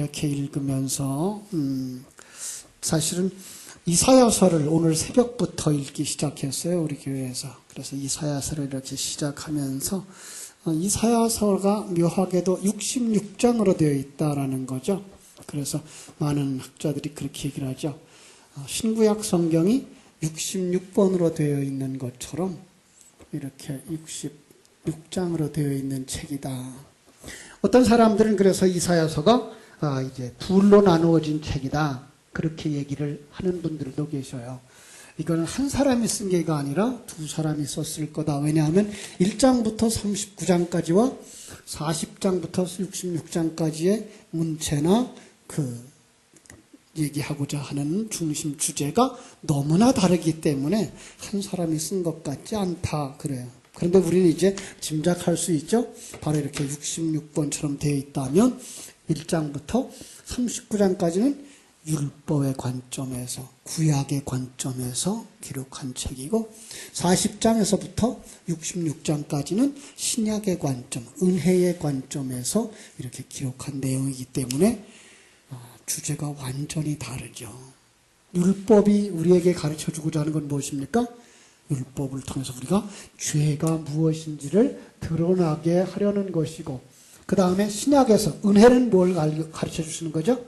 이렇게 읽으면서 사실은 이사야서를 오늘 새벽부터 읽기 시작했어요. 우리 교회에서. 그래서 이사야서를 이렇게 시작하면서 이사야서가 묘하게도 66장으로 되어 있다라는 거죠. 그래서 많은 학자들이 그렇게 얘기를 하죠. 신구약 성경이 66번으로 되어 있는 것처럼 이렇게 66장으로 되어 있는 책이다. 어떤 사람들은 그래서 이사야서가 이제 둘로 나누어진 책이다. 그렇게 얘기를 하는 분들도 계셔요. 이거는 한 사람이 쓴 게가 아니라 두 사람이 썼을 거다. 왜냐하면 1장부터 39장까지와 40장부터 66장까지의 문체나 얘기하고자 하는 중심 주제가 너무나 다르기 때문에 한 사람이 쓴 것 같지 않다. 그래요. 그런데 우리는 이제 짐작할 수 있죠. 바로 이렇게 66번처럼 되어 있다면 1장부터 39장까지는 율법의 관점에서, 구약의 관점에서 기록한 책이고 40장에서부터 66장까지는 신약의 관점, 은혜의 관점에서 이렇게 기록한 내용이기 때문에 주제가 완전히 다르죠. 율법이 우리에게 가르쳐주고자 하는 건 무엇입니까? 율법을 통해서 우리가 죄가 무엇인지를 드러나게 하려는 것이고, 그 다음에 신약에서 은혜는 뭘 가르쳐 주시는 거죠?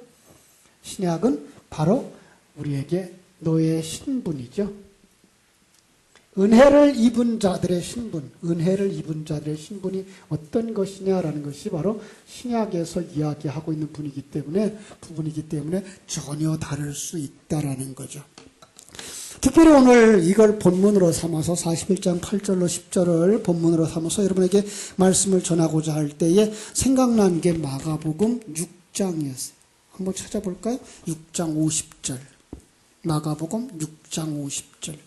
신약은 바로 우리에게 너의 신분이죠. 은혜를 입은 자들의 신분, 은혜를 입은 자들의 신분이 어떤 것이냐라는 것이 바로 신약에서 이야기하고 있는 부분이기 때문에 전혀 다를 수 있다라는 거죠. 특별히 오늘 이걸 본문으로 삼아서 41장 8절로 10절을 본문으로 삼아서 여러분에게 말씀을 전하고자 할 때에 생각난 게 마가복음 6장이었어요. 한번 찾아볼까요? 6장 50절. 마가복음 6장 50절.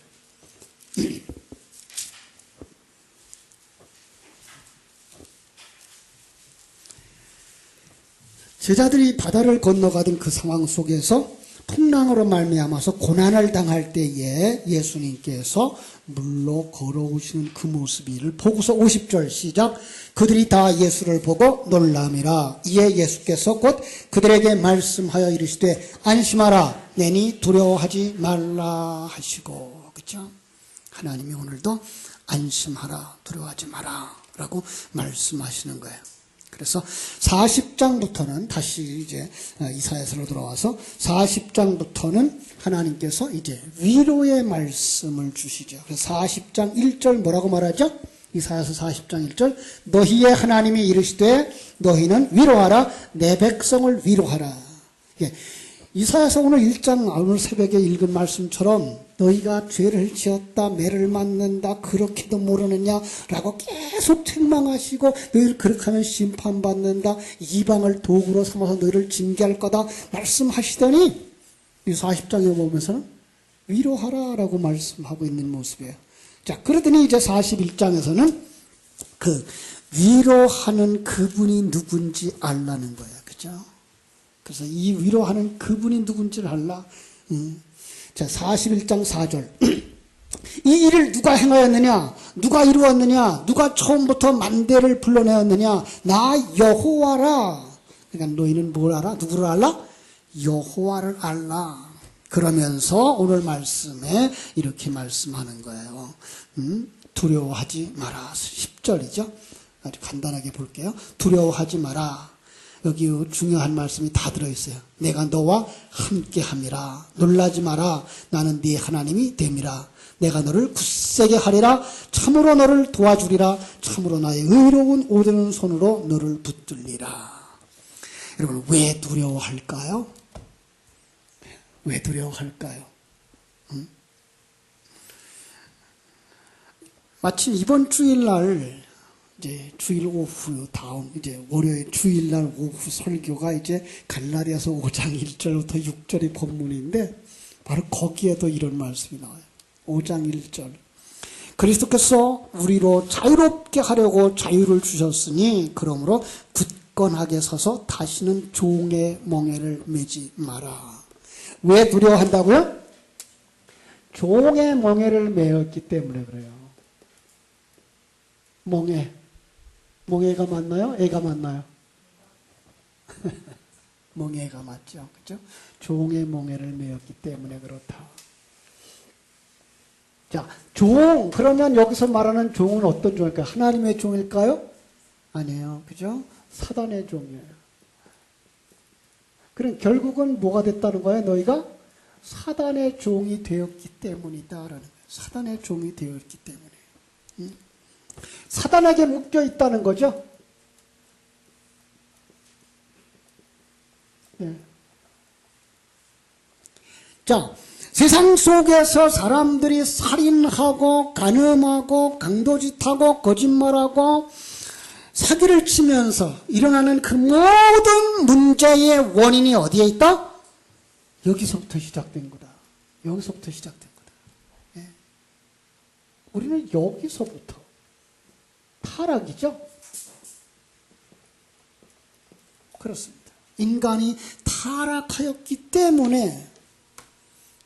제자들이 바다를 건너가던 그 상황 속에서 풍랑으로 말미암아서 고난을 당할 때에 예수님께서 물로 걸어오시는 그 모습을 보고서 50절 시작. 그들이 다 예수를 보고 놀람이라. 이에 예수께서 곧 그들에게 말씀하여 이르시되 안심하라. 내니 두려워하지 말라 하시고. 그렇죠? 하나님이 오늘도 안심하라, 두려워하지 마라 라고 말씀하시는 거예요. 그래서 40장부터는 다시 이제 이사야서로 돌아와서 40장부터는 하나님께서 이제 위로의 말씀을 주시죠. 그래서 40장 1절 뭐라고 말하죠? 이사야서 40장 1절 너희의 하나님이 이르시되 너희는 위로하라 내 백성을 위로하라. 예. 이사야서 오늘 1장 오늘 새벽에 읽은 말씀처럼 너희가 죄를 지었다, 매를 맞는다, 그렇게도 모르느냐라고 계속 책망하시고 너희를 그렇게 하면 심판받는다, 이방을 도구로 삼아서 너희를 징계할 거다 말씀하시더니 이 40장에 보면서는 위로하라라고 말씀하고 있는 모습이에요. 자, 그러더니 이제 41장에서는 그 위로하는 그분이 누군지 알라는 거예요. 그죠? 그래서 이 위로하는 그분이 누군지를 알라. 자, 41장 4절. 이 일을 누가 행하였느냐? 누가 이루었느냐? 누가 처음부터 만대를 불러내었느냐? 나 여호와라. 그러니까 너희는 뭘 알아? 누구를 알라? 여호와를 알라. 그러면서 오늘 말씀에 이렇게 말씀하는 거예요. 두려워하지 마라. 10절이죠. 아주 간단하게 볼게요. 두려워하지 마라. 여기 중요한 말씀이 다 들어있어요. 내가 너와 함께함이라. 놀라지 마라. 나는 네 하나님이 됨이라. 내가 너를 굳세게 하리라. 참으로 너를 도와주리라. 참으로 나의 의로운 오드는 손으로 너를 붙들리라. 여러분, 왜 두려워할까요? 왜 두려워할까요? 마침 이번 주일날 이제 주일 오후 다음 이제 월요일 주일날 오후 설교가 이제 갈라디아서 5장 1절부터 6절이 본문인데 바로 거기에도 이런 말씀이 나와요. 5장 1절. 그리스도께서 우리로 자유롭게 하려고 자유를 주셨으니 그러므로 굳건하게 서서 다시는 종의 멍에를 매지 마라. 왜 두려워한다고요? 종의 멍에를 매었기 때문에 그래요. 멍에. 멍에가 맞나요? 애가 맞나요? 멍에가 맞죠. 그죠? 종의 멍에를 메었기 때문에 그렇다. 자, 종. 그러면 여기서 말하는 종은 어떤 종일까요? 하나님의 종일까요? 아니에요. 그죠? 사단의 종이에요. 그럼 결국은 뭐가 됐다는 거예요? 너희가 사단의 종이 되었기 때문이다라는 거예요. 사단의 종이 되었기 때문에. 사단에게 묶여 있다는 거죠. 네. 자, 세상 속에서 사람들이 살인하고 간음하고 강도짓하고 거짓말하고 사기를 치면서 일어나는 그 모든 문제의 원인이 어디에 있다? 여기서부터 시작된 거다. 여기서부터 시작된 거다. 예. 우리는 여기서부터 타락이죠. 그렇습니다. 인간이 타락하였기 때문에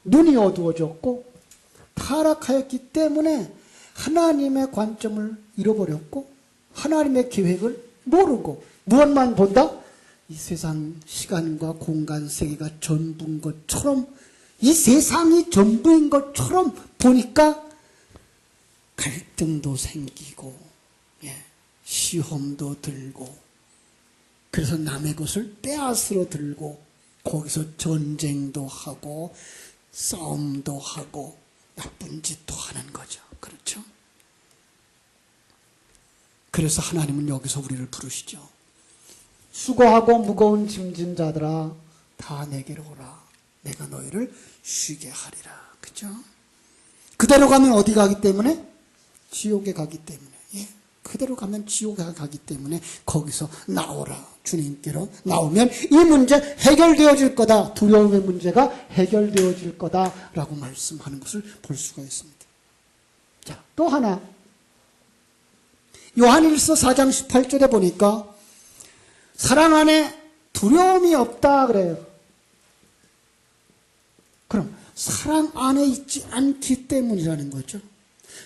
눈이 어두워졌고 타락하였기 때문에 하나님의 관점을 잃어버렸고 하나님의 계획을 모르고 무엇만 본다? 이 세상 시간과 공간 세계가 전부인 것처럼 이 세상이 전부인 것처럼 보니까 갈등도 생기고 시험도 들고 그래서 남의 것을 빼앗으러 들고 거기서 전쟁도 하고 싸움도 하고 나쁜 짓도 하는 거죠. 그렇죠? 그래서 하나님은 여기서 우리를 부르시죠. 수고하고 무거운 짐진 자들아 다 내게로 오라. 내가 너희를 쉬게 하리라. 그죠? 그대로 가면 어디 가기 때문에? 지옥에 가기 때문에. 예. 그대로 가면 지옥에 가기 때문에 거기서 나오라. 주님께로 나오면 이 문제 해결되어질 거다. 두려움의 문제가 해결되어질 거다라고 말씀하는 것을 볼 수가 있습니다. 자, 또 하나. 요한일서 4장 18절에 보니까 사랑 안에 두려움이 없다 그래요. 그럼 사랑 안에 있지 않기 때문이라는 거죠.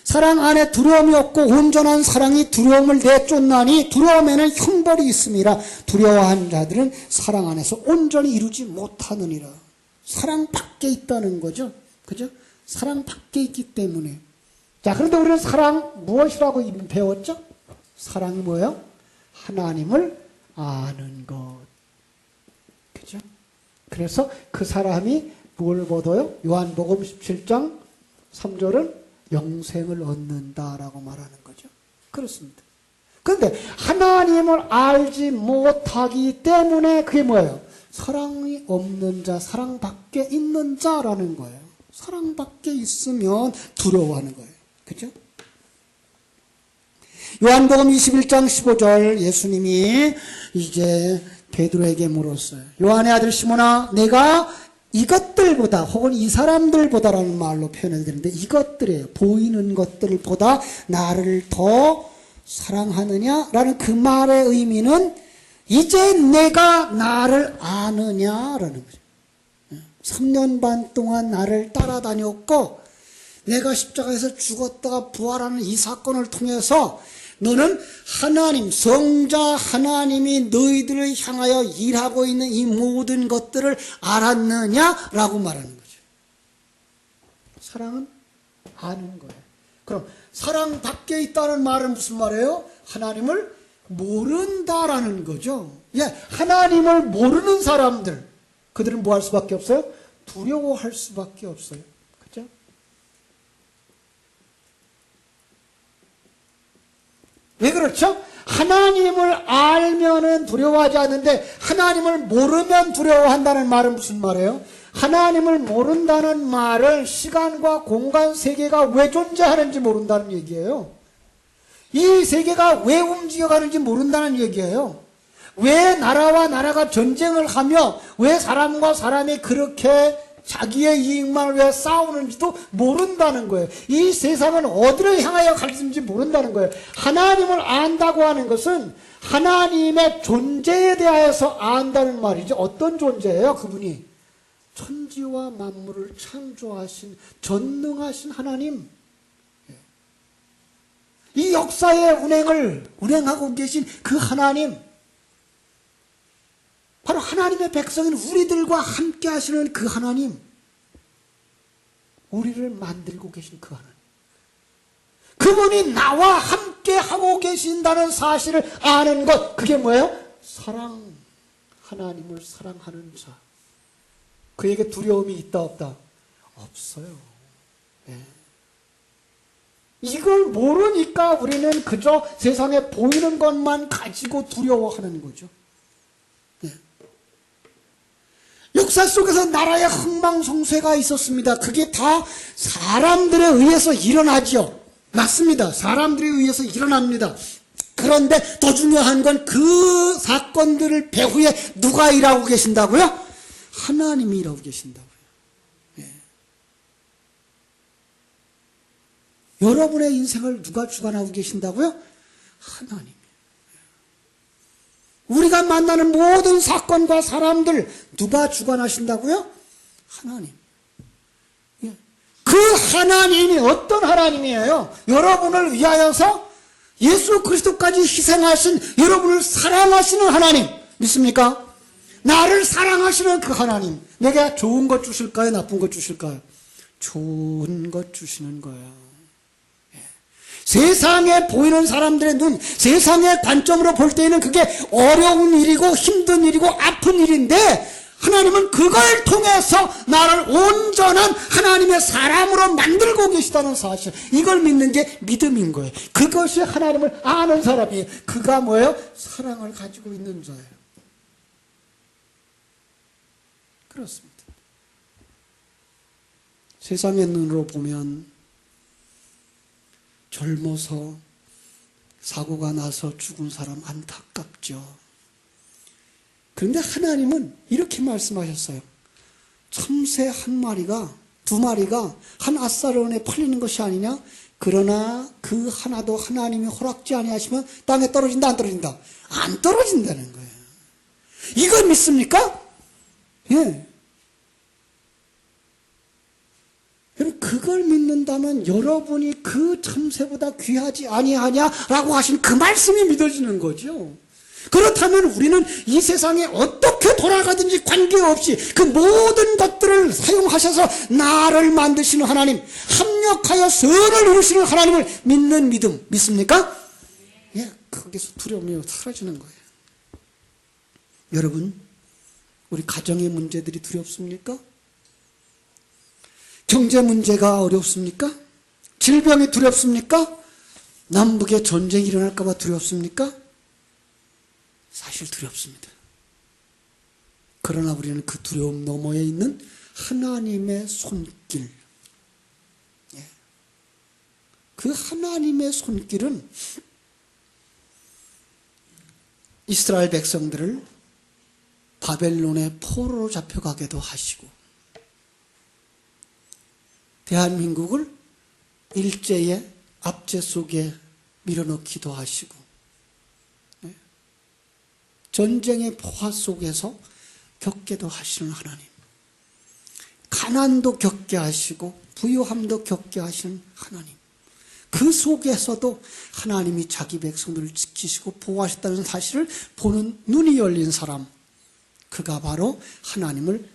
사랑 안에 두려움이 없고 온전한 사랑이 두려움을 내쫓나니 두려움에는 형벌이 있음이라. 두려워하는 자들은 사랑 안에서 온전히 이루지 못하느니라. 사랑 밖에 있다는 거죠. 그죠? 사랑 밖에 있기 때문에. 자, 그런데 우리는 사랑 무엇이라고 이미 배웠죠? 사랑이 뭐예요? 하나님을 아는 것. 그죠? 그래서 그 사람이 뭘 얻어요? 요한복음 17장 3절은 영생을 얻는다라고 말하는 거죠. 그렇습니다. 그런데 하나님을 알지 못하기 때문에 그게 뭐예요? 사랑이 없는 자, 사랑 밖에 있는 자라는 거예요. 사랑 밖에 있으면 두려워하는 거예요. 그죠? 요한복음 21장 15절 예수님이 이제 베드로에게 물었어요. 요한의 아들 시몬아, 내가 이것들보다 혹은 이 사람들보다라는 말로 표현해야 되는데 이것들이에요. 보이는 것들보다 나를 더 사랑하느냐라는 그 말의 의미는 이제 내가 나를 아느냐라는 거죠. 3년 반 동안 나를 따라다녔고 내가 십자가에서 죽었다가 부활하는 이 사건을 통해서 너는 하나님, 성자 하나님이 너희들을 향하여 일하고 있는 이 모든 것들을 알았느냐라고 말하는 거죠. 사랑은 아는 거예요. 그럼 사랑 밖에 있다는 말은 무슨 말이에요? 하나님을 모른다라는 거죠. 예, 하나님을 모르는 사람들, 그들은 뭐 할 수밖에 없어요? 두려워할 수밖에 없어요. 그죠? 왜 그렇죠? 하나님을 알면은 두려워하지 않는데 하나님을 모르면 두려워한다는 말은 무슨 말이에요? 하나님을 모른다는 말은 시간과 공간 세계가 왜 존재하는지 모른다는 얘기예요. 이 세계가 왜 움직여가는지 모른다는 얘기예요. 왜 나라와 나라가 전쟁을 하며 왜 사람과 사람이 그렇게 자기의 이익만을 위해 싸우는지도 모른다는 거예요. 이 세상은 어디를 향하여 가는지 모른다는 거예요. 하나님을 안다고 하는 것은 하나님의 존재에 대하여서 안다는 말이죠. 어떤 존재예요? 그분이 천지와 만물을 창조하신 전능하신 하나님, 이 역사의 운행을 운행하고 계신 그 하나님, 바로 하나님의 백성인 우리들과 함께 하시는 그 하나님, 우리를 만들고 계신 그 하나님, 그분이 나와 함께 하고 계신다는 사실을 아는 것, 그게 뭐예요? 사랑. 하나님을 사랑하는 자. 그에게 두려움이 있다 없다? 없어요. 네. 이걸 모르니까 우리는 그저 세상에 보이는 것만 가지고 두려워하는 거죠. 네. 역사 속에서 나라의 흥망성쇠가 있었습니다. 그게 다 사람들에 의해서 일어나죠. 맞습니다. 사람들에 의해서 일어납니다. 그런데 더 중요한 건 그 사건들을 배후에 누가 일하고 계신다고요? 하나님이 일하고 계신다고요. 예. 여러분의 인생을 누가 주관하고 계신다고요? 하나님. 우리가 만나는 모든 사건과 사람들 누가 주관하신다고요? 하나님. 예. 그 하나님이 어떤 하나님이에요? 여러분을 위하여서 예수 그리스도까지 희생하신, 여러분을 사랑하시는 하나님 믿습니까? 나를 사랑하시는 그 하나님, 내게 좋은 것 주실까요? 나쁜 것 주실까요? 좋은 것 주시는 거예요. 예. 세상에 보이는 사람들의 눈, 세상의 관점으로 볼 때에는 그게 어려운 일이고 힘든 일이고 아픈 일인데, 하나님은 그걸 통해서 나를 온전한 하나님의 사람으로 만들고 계시다는 사실, 이걸 믿는 게 믿음인 거예요. 그것이 하나님을 아는 사람이에요. 그가 뭐예요? 사랑을 가지고 있는 자예요. 그렇습니다. 세상의 눈으로 보면 젊어서 사고가 나서 죽은 사람 안타깝죠. 그런데 하나님은 이렇게 말씀하셨어요. 참새 한 마리가, 두 마리가 한 앗사론에 팔리는 것이 아니냐? 그러나 그 하나도 하나님이 허락지 아니하시면 땅에 떨어진다, 안 떨어진다? 안 떨어진다는 거예요. 이걸 믿습니까? 예. 여러분, 그걸 믿는다면 여러분이 그 참새보다 귀하지 아니하냐라고 하신 그 말씀이 믿어지는 거죠. 그렇다면 우리는 이 세상에 어떻게 돌아가든지 관계없이 그 모든 것들을 사용하셔서 나를 만드시는 하나님, 합력하여 선을 이루시는 하나님을 믿는 믿음, 믿습니까? 예, 거기서 두려움이 사라지는 거예요. 여러분, 우리 가정의 문제들이 두렵습니까? 경제 문제가 어렵습니까? 질병이 두렵습니까? 남북의 전쟁이 일어날까 봐 두렵습니까? 사실 두렵습니다. 그러나 우리는 그 두려움 너머에 있는 하나님의 손길, 그 하나님의 손길은 이스라엘 백성들을 바벨론의 포로로 잡혀가게도 하시고, 대한민국을 일제의 압제 속에 밀어넣기도 하시고, 전쟁의 포화 속에서 겪게도 하시는 하나님, 가난도 겪게 하시고 부유함도 겪게 하시는 하나님, 그 속에서도 하나님이 자기 백성들을 지키시고 보호하셨다는 사실을 보는 눈이 열린 사람, 그가 바로 하나님을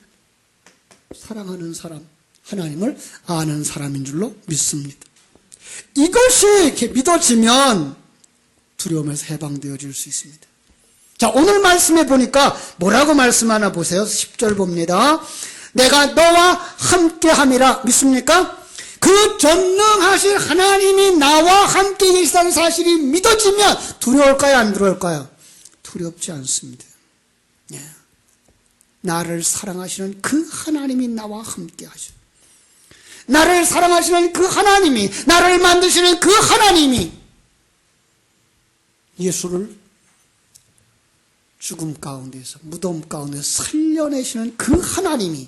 사랑하는 사람, 하나님을 아는 사람인 줄로 믿습니다. 이것이 이렇게 믿어지면 두려움에서 해방되어질 수 있습니다. 자, 오늘 말씀해 보니까 뭐라고 말씀하나 보세요. 10절 봅니다. 내가 너와 함께함이라. 믿습니까? 그 전능하신 하나님이 나와 함께 계시다는 사실이 믿어지면 두려울까요? 안 두려울까요? 두렵지 않습니다. 예. 나를 사랑하시는 그 하나님이 나와 함께 하셔. 나를 사랑하시는 그 하나님이, 나를 만드시는 그 하나님이 예수를 죽음 가운데서, 무덤 가운데서 살려내시는 그 하나님이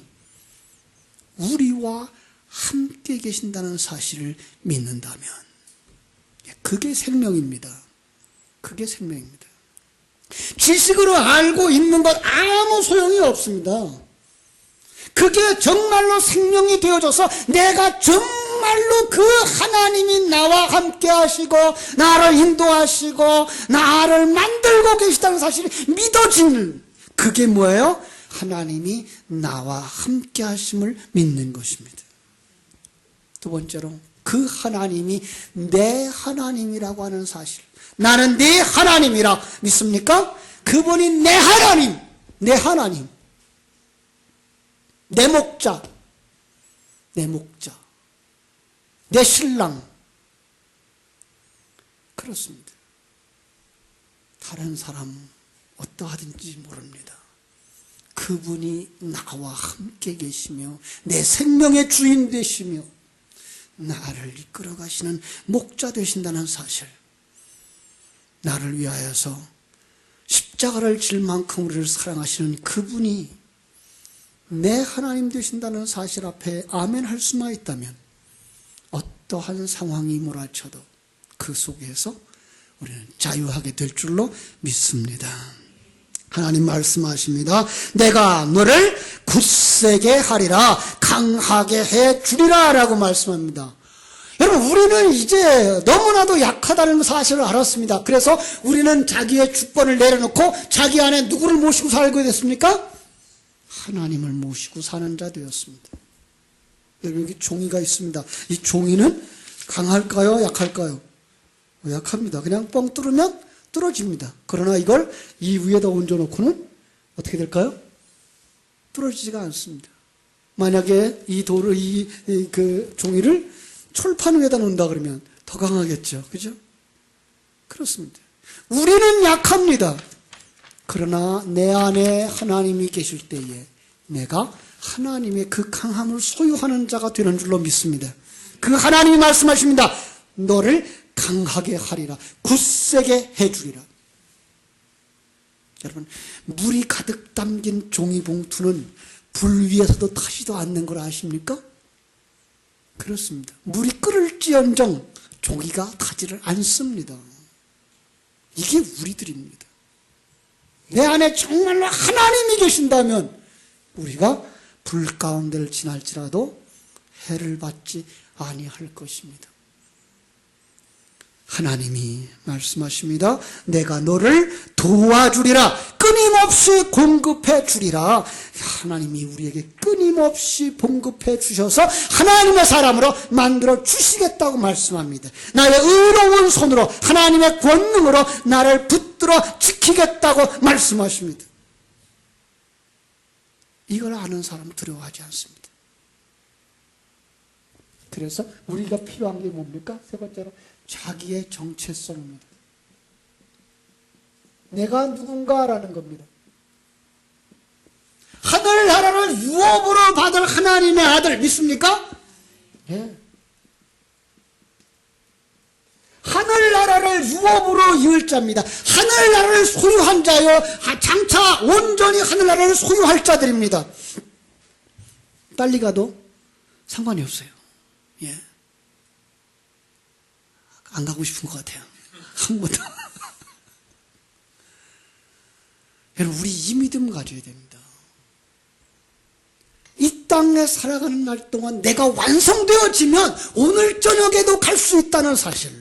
우리와 함께 계신다는 사실을 믿는다면 그게 생명입니다. 그게 생명입니다. 지식으로 알고 있는 것 아무 소용이 없습니다. 그게 정말로 생명이 되어져서 내가 정말로 그 하나님이 나와 함께 하시고 나를 인도하시고 나를 만들고 계시다는 사실이 믿어지는 그게 뭐예요? 하나님이 나와 함께 하심을 믿는 것입니다. 두 번째로 그 하나님이 내 하나님이라고 하는 사실. 나는 네 하나님이라 믿습니까? 그분이 내 하나님, 내 하나님, 내 목자, 내 목자, 내 신랑. 그렇습니다. 다른 사람 어떠하든지 모릅니다. 그분이 나와 함께 계시며 내 생명의 주인 되시며 나를 이끌어 가시는 목자 되신다는 사실. 나를 위하여서 십자가를 질 만큼 우리를 사랑하시는 그분이 내 하나님 되신다는 사실 앞에 아멘 할 수만 있다면 어떠한 상황이 몰아쳐도 그 속에서 우리는 자유하게 될 줄로 믿습니다. 하나님 말씀하십니다. 내가 너를 굳세게 하리라, 강하게 해 주리라 라고 말씀합니다. 여러분, 우리는 이제 너무나도 약하다는 사실을 알았습니다. 그래서 우리는 자기의 주권을 내려놓고 자기 안에 누구를 모시고 살게 됐습니까? 하나님을 모시고 사는 자 되었습니다. 여러분, 여기 종이가 있습니다. 이 종이는 강할까요? 약할까요? 약합니다. 그냥 뻥 뚫으면 뚫어집니다. 그러나 이걸 이 위에다 얹어놓고는 어떻게 될까요? 뚫어지지가 않습니다. 만약에 이 돌을, 그 종이를 철판 위에다 놓는다 그러면 더 강하겠죠. 그죠? 그렇습니다. 우리는 약합니다. 그러나 내 안에 하나님이 계실 때에 내가 하나님의 그 강함을 소유하는 자가 되는 줄로 믿습니다. 그 하나님이 말씀하십니다. 너를 강하게 하리라, 굳세게 해주리라. 여러분, 물이 가득 담긴 종이봉투는 불 위에서도 타지도 않는 걸 아십니까? 그렇습니다. 물이 끓을지언정 종이가 타지를 않습니다. 이게 우리들입니다. 내 안에 정말로 하나님이 계신다면 우리가 불 가운데를 지날지라도 해를 받지 아니할 것입니다. 하나님이 말씀하십니다. 내가 너를 도와주리라, 끊임없이 공급해 주리라. 하나님이 우리에게 끊임없이 공급해 주셔서 하나님의 사람으로 만들어 주시겠다고 말씀합니다. 나의 의로운 손으로 하나님의 권능으로 나를 붙들어 지키겠다고 말씀하십니다. 이걸 아는 사람은 두려워하지 않습니다. 그래서 우리가 필요한 게 뭡니까? 세 번째로 자기의 정체성입니다. 내가 누군가라는 겁니다. 하늘나라를 유업으로 받을 하나님의 아들 믿습니까? 예. 하늘나라를 유업으로 이을 자입니다. 하늘나라를 소유한 자요, 장차 온전히 하늘나라를 소유할 자들입니다. 빨리 가도 상관이 없어요. 예. 안 가고 싶은 것 같아요. 한 번도. 여러분, 우리 이 믿음 가져야 됩니다. 이 땅에 살아가는 날 동안 내가 완성되어지면 오늘 저녁에도 갈 수 있다는 사실.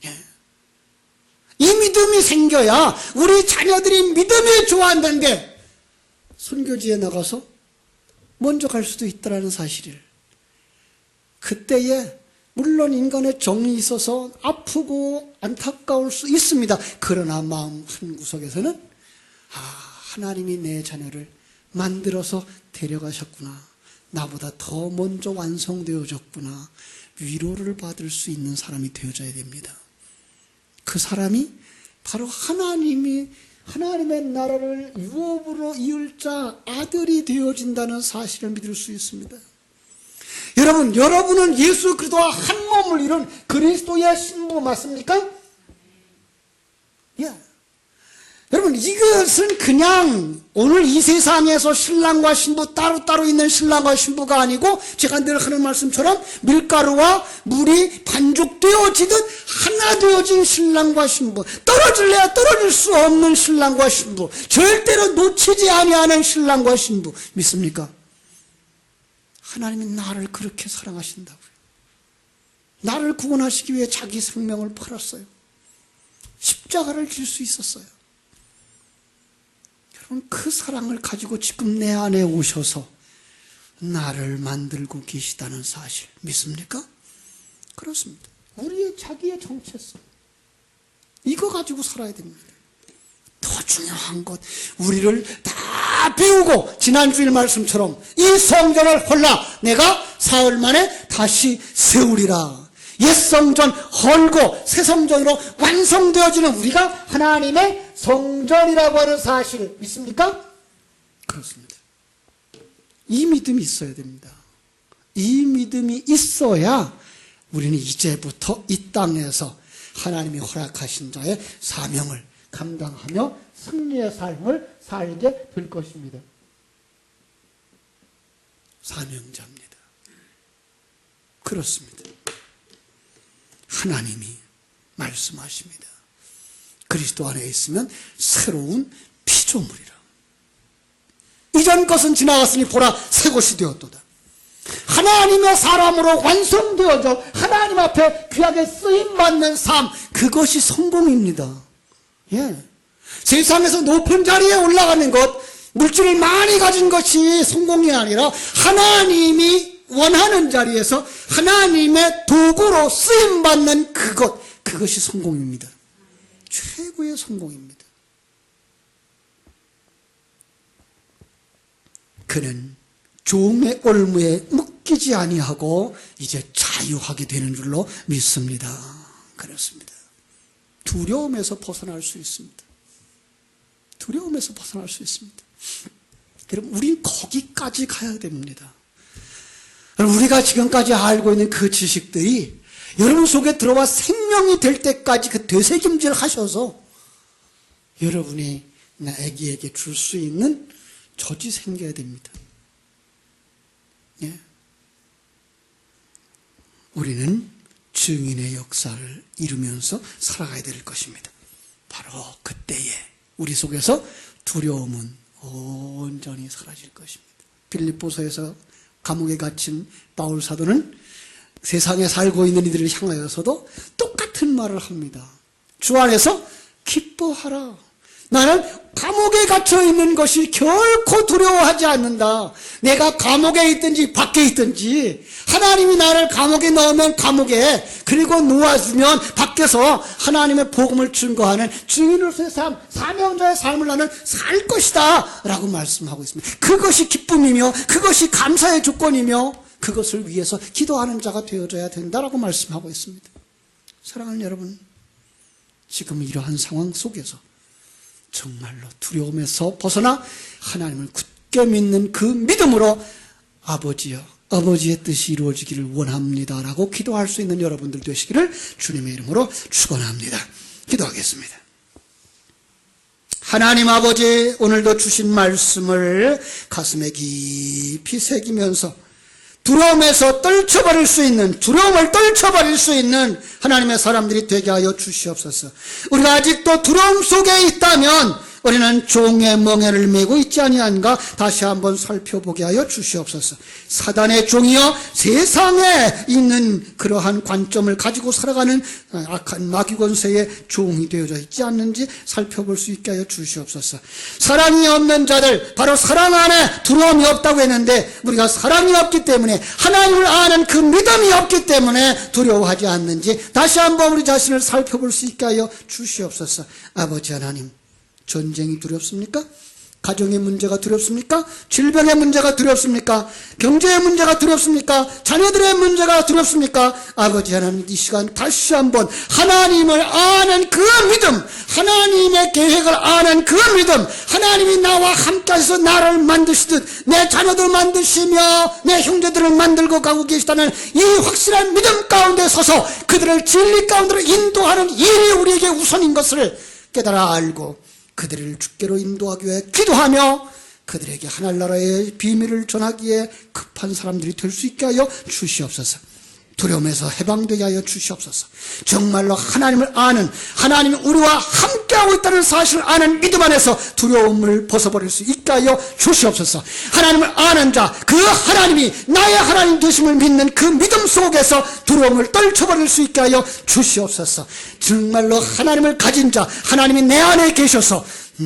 예. 이 믿음이 생겨야 우리 자녀들이 믿음이 좋아한다는데 선교지에 나가서 먼저 갈 수도 있다는 사실을. 그때에 물론 인간의 정이 있어서 아프고 안타까울 수 있습니다. 그러나 마음 한구석에서는 하나님이 내 자녀를 만들어서 데려가셨구나. 나보다 더 먼저 완성되어졌구나. 위로를 받을 수 있는 사람이 되어져야 됩니다. 그 사람이 바로 하나님의 나라를 유업으로 이을 자 아들이 되어진다는 사실을 믿을 수 있습니다. 여러분은 예수 그리스도와 한 몸을 이룬 그리스도의 신부 맞습니까? 예. 여러분, 이것은 그냥 오늘 이 세상에서 신랑과 신부 따로따로 있는 신랑과 신부가 아니고 제가 늘 하는 말씀처럼 밀가루와 물이 반죽되어지듯 하나 되어진 신랑과 신부, 떨어질래야 떨어질 수 없는 신랑과 신부, 절대로 놓치지 아니하는 신랑과 신부 믿습니까? 하나님이 나를 그렇게 사랑하신다고요. 나를 구원하시기 위해 자기 생명을 팔았어요. 십자가를 질 수 있었어요. 여러분, 그 사랑을 가지고 지금 내 안에 오셔서 나를 만들고 계시다는 사실 믿습니까? 그렇습니다. 우리의 자기의 정체성, 이거 가지고 살아야 됩니다. 더 중요한 것, 우리를 다 비우고 지난주일 말씀처럼 이 성전을 헐라 내가 사흘 만에 다시 세우리라. 옛 성전 헐고 새 성전으로 완성되어지는 우리가 하나님의 성전이라고 하는 사실 믿습니까? 그렇습니다. 이 믿음이 있어야 됩니다. 이 믿음이 있어야 우리는 이제부터 이 땅에서 하나님이 허락하신 자의 사명을 감당하며 승리의 삶을 살게 될 것입니다. 사명자입니다. 그렇습니다. 하나님이 말씀하십니다. 그리스도 안에 있으면 새로운 피조물이라. 이전 것은 지나갔으니 보라 새 것이 되었도다. 하나님의 사람으로 완성되어져 하나님 앞에 귀하게 쓰임받는 삶, 그것이 성공입니다. 예. 세상에서 높은 자리에 올라가는 것, 물질을 많이 가진 것이 성공이 아니라 하나님이 원하는 자리에서 하나님의 도구로 쓰임받는 그것이 성공입니다. 최고의 성공입니다. 그는 종의 올무에 묶이지 아니하고 이제 자유하게 되는 줄로 믿습니다. 그렇습니다. 두려움에서 벗어날 수 있습니다. 두려움에서 벗어날 수 있습니다. 여러분, 우린 거기까지 가야 됩니다. 우리가 지금까지 알고 있는 그 지식들이 여러분 속에 들어와 생명이 될 때까지 그 되새김질 하셔서 여러분이 아기에게 줄 수 있는 젖이 생겨야 됩니다. 예. 우리는 증인의 역사를 이루면서 살아가야 될 것입니다. 바로 그때에 우리 속에서 두려움은 온전히 사라질 것입니다. 빌립보서에서 감옥에 갇힌 바울 사도는 세상에 살고 있는 이들을 향하여서도 똑같은 말을 합니다. 주 안에서 기뻐하라. 나는 감옥에 갇혀 있는 것이 결코 두려워하지 않는다. 내가 감옥에 있든지 밖에 있든지 하나님이 나를 감옥에 넣으면 감옥에, 그리고 놓아주면 밖에서 하나님의 복음을 증거하는 증인으로서의 삶, 사명자의 삶을 나는 살 것이다 라고 말씀하고 있습니다. 그것이 기쁨이며 그것이 감사의 조건이며 그것을 위해서 기도하는 자가 되어져야 된다라고 말씀하고 있습니다. 사랑하는 여러분, 지금 이러한 상황 속에서 정말로 두려움에서 벗어나 하나님을 굳게 믿는 그 믿음으로 아버지여, 아버지의 뜻이 이루어지기를 원합니다라고 기도할 수 있는 여러분들 되시기를 주님의 이름으로 축원합니다. 기도하겠습니다. 하나님 아버지, 오늘도 주신 말씀을 가슴에 깊이 새기면서 두려움에서 떨쳐버릴 수 있는, 두려움을 떨쳐버릴 수 있는 하나님의 사람들이 되게 하여 주시옵소서. 우리가 아직도 두려움 속에 있다면 우리는 종의 멍에를 메고 있지 아니한가 다시 한번 살펴보게 하여 주시옵소서. 사단의 종이여 세상에 있는 그러한 관점을 가지고 살아가는 악한 마귀 권세의 종이 되어져 있지 않는지 살펴볼 수 있게 하여 주시옵소서. 사랑이 없는 자들, 바로 사랑 안에 두려움이 없다고 했는데 우리가 사랑이 없기 때문에, 하나님을 아는 그 믿음이 없기 때문에 두려워하지 않는지 다시 한번 우리 자신을 살펴볼 수 있게 하여 주시옵소서. 아버지 하나님, 전쟁이 두렵습니까? 가정의 문제가 두렵습니까? 질병의 문제가 두렵습니까? 경제의 문제가 두렵습니까? 자녀들의 문제가 두렵습니까? 아버지 하나님, 이 시간 다시 한번 하나님을 아는 그 믿음, 하나님의 계획을 아는 그 믿음, 하나님이 나와 함께해서 나를 만드시듯 내 자녀들 만드시며 내 형제들을 만들고 가고 계시다는 이 확실한 믿음 가운데 서서 그들을 진리 가운데로 인도하는 일이 우리에게 우선인 것을 깨달아 알고 그들을 주께로 인도하기 위해 기도하며 그들에게 하늘나라의 비밀을 전하기에 급한 사람들이 될 수 있게 하여 주시옵소서. 두려움에서 해방되게 하여 주시옵소서. 정말로 하나님을 아는, 하나님이 우리와 함께하고 있다는 사실을 아는 믿음 안에서 두려움을 벗어버릴 수 있게 하여 주시옵소서. 하나님을 아는 자, 그 하나님이 나의 하나님 되심을 믿는 그 믿음 속에서 두려움을 떨쳐버릴 수 있게 하여 주시옵소서. 정말로 하나님을 가진 자, 하나님이 내 안에 계셔서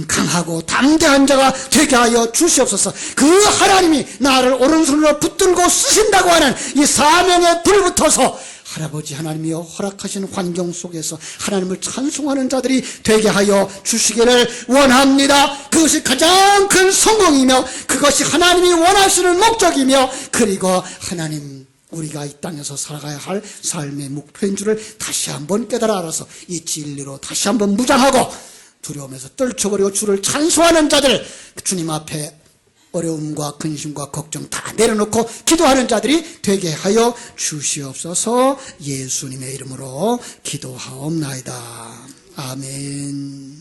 강하고 담대한 자가 되게 하여 주시옵소서. 그 하나님이 나를 오른손으로 붙들고 쓰신다고 하는 이 사명에 불붙어서 할아버지 하나님이여 허락하신 환경 속에서 하나님을 찬송하는 자들이 되게 하여 주시기를 원합니다. 그것이 가장 큰 성공이며 그것이 하나님이 원하시는 목적이며 그리고 하나님 우리가 이 땅에서 살아가야 할 삶의 목표인 줄을 다시 한번 깨달아 알아서 이 진리로 다시 한번 무장하고 두려움에서 떨쳐버리고 주를 찬송하는 자들, 주님 앞에 어려움과 근심과 걱정 다 내려놓고 기도하는 자들이 되게 하여 주시옵소서. 예수님의 이름으로 기도하옵나이다. 아멘.